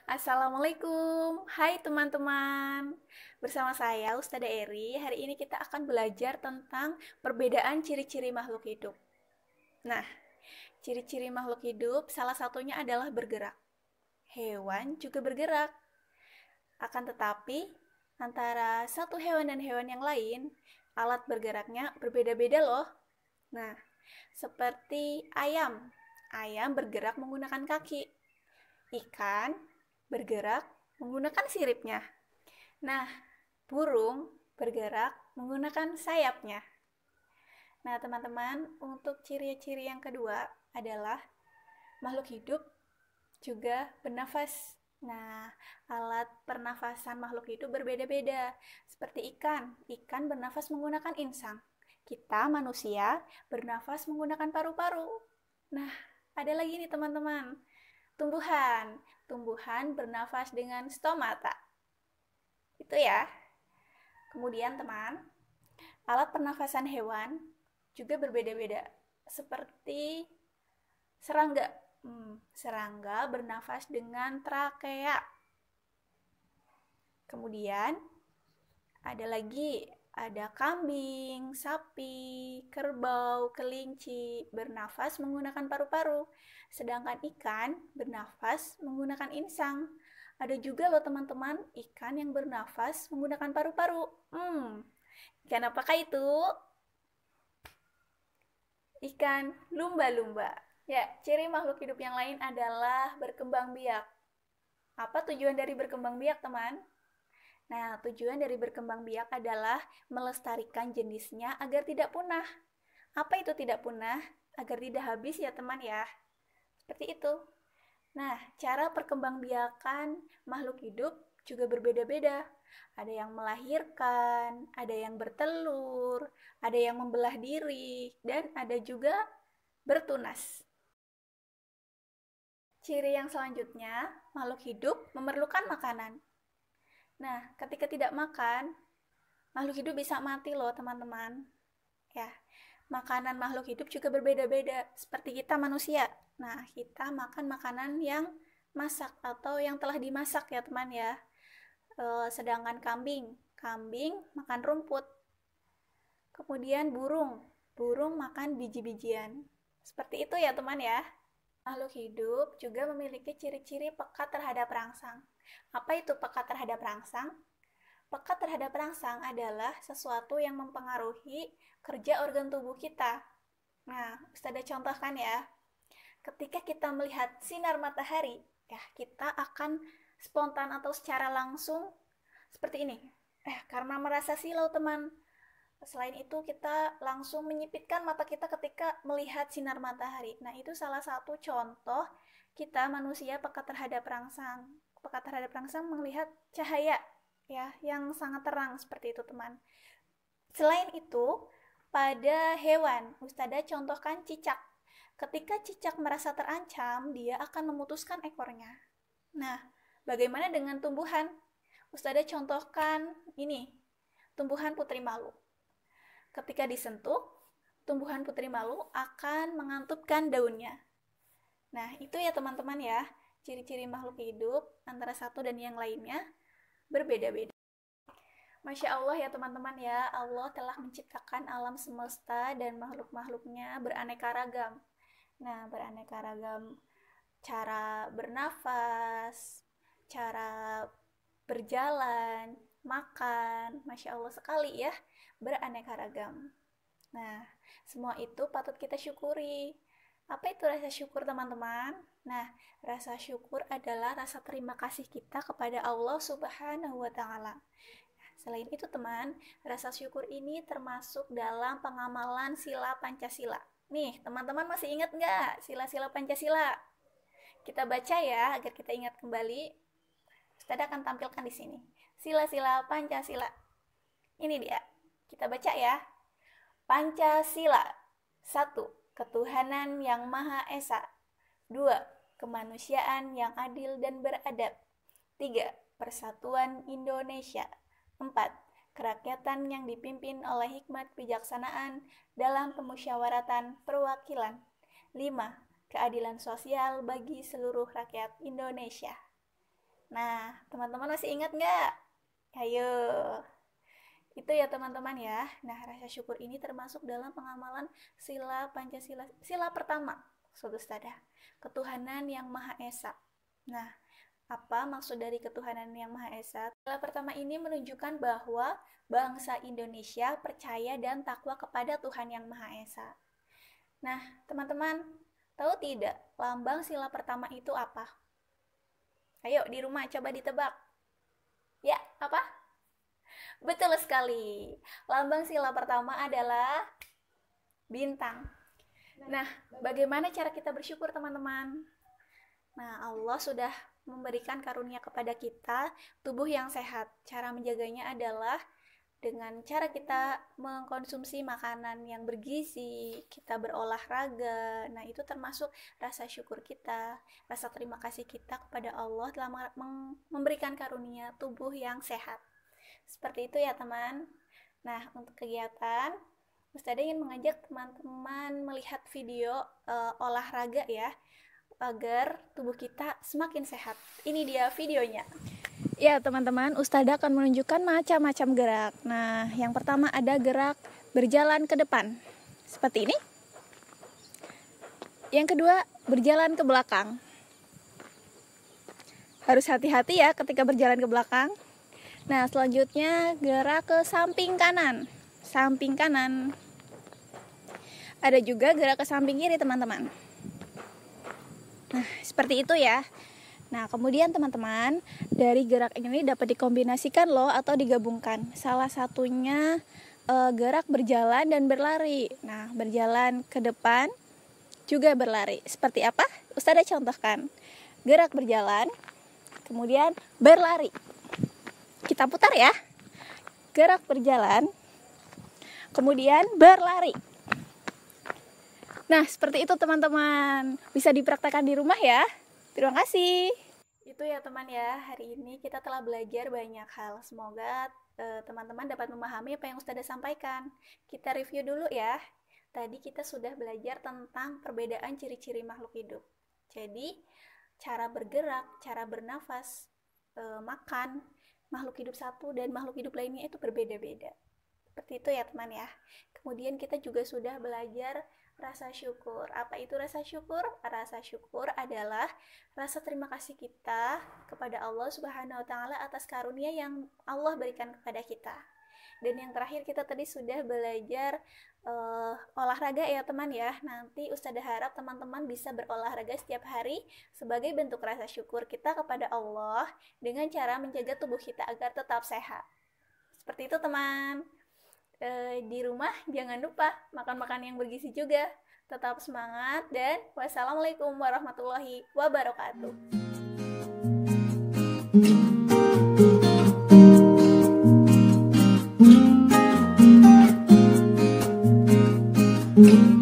Assalamualaikum, hai teman-teman. Bersama saya Ustada Eri, hari ini kita akan belajar tentang perbedaan ciri-ciri makhluk hidup. Nah, ciri-ciri makhluk hidup salah satunya adalah bergerak. Hewan juga bergerak. Akan tetapi, antara satu hewan dan hewan yang lain, alat bergeraknya berbeda-beda loh. Nah, seperti ayam. Ayam bergerak menggunakan kaki. Ikan bergerak menggunakan siripnya. Nah, burung bergerak menggunakan sayapnya. Nah, teman-teman, untuk ciri-ciri yang kedua adalah makhluk hidup juga bernafas. Nah, alat pernafasan makhluk hidup berbeda-beda. Seperti ikan. Ikan bernafas menggunakan insang. Kita manusia bernafas menggunakan paru-paru. Nah, ada lagi nih teman-teman. Tumbuhan. Tumbuhan bernafas dengan stomata. Itu ya. Kemudian teman, alat pernafasan hewan juga berbeda-beda. Seperti serangga. Serangga bernafas dengan trakea. Kemudian ada kambing, sapi, kerbau, kelinci bernafas menggunakan paru-paru. Sedangkan ikan bernafas menggunakan insang. Ada juga loh teman-teman, ikan yang bernafas menggunakan paru-paru. Ikan apakah itu? Ikan lumba-lumba. Ya, ciri makhluk hidup yang lain adalah berkembang biak. Apa tujuan dari berkembang biak, teman? Nah, tujuan dari berkembang biak adalah melestarikan jenisnya agar tidak punah. Apa itu tidak punah? Agar tidak habis ya teman ya. Seperti itu. Nah, cara perkembangbiakan makhluk hidup juga berbeda-beda. Ada yang melahirkan, ada yang bertelur, ada yang membelah diri, dan ada juga bertunas. Ciri yang selanjutnya, makhluk hidup memerlukan makanan. Nah, ketika tidak makan, makhluk hidup bisa mati loh teman-teman. Ya, makanan makhluk hidup juga berbeda-beda, seperti kita manusia. Nah, kita makan makanan yang masak atau yang telah dimasak ya teman ya. Sedangkan kambing makan rumput. Kemudian burung makan biji-bijian. Seperti itu ya teman ya. Makhluk hidup juga memiliki ciri-ciri peka terhadap rangsang. Apa itu peka terhadap rangsang? Peka terhadap rangsang adalah sesuatu yang mempengaruhi kerja organ tubuh kita. Nah, bisa ada contohkan ya. Ketika kita melihat sinar matahari, ya kita akan spontan atau secara langsung seperti ini. Karena merasa silau teman. Selain itu kita langsung menyipitkan mata kita ketika melihat sinar matahari. Nah, itu salah satu contoh kita manusia peka terhadap rangsang. Peka terhadap rangsang melihat cahaya ya yang sangat terang seperti itu teman. Selain itu, pada hewan, Ustada contohkan cicak. Ketika cicak merasa terancam, dia akan memutuskan ekornya. Nah, bagaimana dengan tumbuhan? Ustada contohkan ini, tumbuhan putri malu. Ketika disentuh, tumbuhan putri malu akan mengantupkan daunnya. Nah, itu ya teman-teman ya, ciri-ciri makhluk hidup antara satu dan yang lainnya berbeda-beda. Masya Allah ya teman-teman ya, Allah telah menciptakan alam semesta dan makhluk-makhluknya beraneka ragam. Nah, beraneka ragam cara bernafas, cara berjalan, makan, Masya Allah sekali ya, beraneka ragam. Nah, semua itu patut kita syukuri. Apa itu rasa syukur teman-teman? Nah, rasa syukur adalah rasa terima kasih kita kepada Allah Subhanahu wa Ta'ala. Selain itu teman, rasa syukur ini termasuk dalam pengamalan sila Pancasila. Nih, teman-teman masih ingat nggak sila-sila Pancasila? Kita baca ya, agar kita ingat kembali. Ustaz akan tampilkan di sini. Sila-sila Pancasila. Ini dia. Kita baca ya. Pancasila. 1. Ketuhanan yang Maha Esa. 2. Kemanusiaan yang adil dan beradab. 3. Persatuan Indonesia. 4. Kerakyatan yang dipimpin oleh hikmat kebijaksanaan dalam pemusyawaratan perwakilan. 5. Keadilan sosial bagi seluruh rakyat Indonesia. Nah, teman-teman masih ingat nggak? Ayo. Itu ya teman-teman ya. Nah, rasa syukur ini termasuk dalam pengamalan sila Pancasila. Sila pertama, Sobat Ustadzah, ketuhanan yang Maha Esa. Nah, apa maksud dari ketuhanan yang Maha Esa? Sila pertama ini menunjukkan bahwa bangsa Indonesia percaya dan takwa kepada Tuhan yang Maha Esa. Nah, teman-teman, tahu tidak lambang sila pertama itu apa? Ayo di rumah coba ditebak. Ya, apa? Betul sekali. Lambang sila pertama adalah bintang. Nah, bagaimana cara kita bersyukur, teman-teman? Nah, Allah sudah memberikan karunia kepada kita tubuh yang sehat. Cara menjaganya adalah dengan cara kita mengkonsumsi makanan yang bergizi, kita berolahraga. Nah, itu termasuk rasa syukur kita, rasa terima kasih kita kepada Allah telah memberikan karunia tubuh yang sehat. Seperti itu ya teman. Nah, untuk kegiatan Ustazah ingin mengajak teman-teman melihat video olahraga ya, agar tubuh kita semakin sehat. Ini dia videonya. Ya teman-teman, Ustazah akan menunjukkan macam-macam gerak. Nah, yang pertama ada gerak berjalan ke depan, seperti ini. Yang kedua, berjalan ke belakang. Harus hati-hati ya ketika berjalan ke belakang. Nah, selanjutnya gerak ke samping kanan. Samping kanan. Ada juga gerak ke samping kiri, teman-teman. Nah, seperti itu ya. Nah, kemudian teman-teman, dari gerak ini dapat dikombinasikan loh atau digabungkan. Salah satunya gerak berjalan dan berlari. Nah, berjalan ke depan juga berlari. Seperti apa? Ustazah contohkan. Gerak berjalan, kemudian berlari. Kita putar ya. Gerak berjalan, kemudian berlari. Nah, seperti itu teman-teman. Bisa dipraktekkan di rumah ya. Terima kasih. Itu ya teman ya. Hari ini kita telah belajar banyak hal. Semoga teman-teman dapat memahami apa yang Ustazah sampaikan. Kita review dulu ya. Tadi kita sudah belajar tentang perbedaan ciri-ciri makhluk hidup. Jadi, cara bergerak, cara bernafas, makan, makhluk hidup satu dan makhluk hidup lainnya itu berbeda-beda. Seperti itu ya teman ya. Kemudian kita juga sudah belajar rasa syukur. Apa itu rasa syukur? Rasa syukur adalah rasa terima kasih kita kepada Allah Subhanahu wa taala atas karunia yang Allah berikan kepada kita. Dan yang terakhir kita tadi sudah belajar olahraga ya teman ya. Nanti Ustazah harap teman-teman bisa berolahraga setiap hari sebagai bentuk rasa syukur kita kepada Allah dengan cara menjaga tubuh kita agar tetap sehat. Seperti itu teman. Di rumah jangan lupa makan-makan yang bergizi juga. Tetap semangat dan wassalamualaikum warahmatullahi wabarakatuh. Thank you.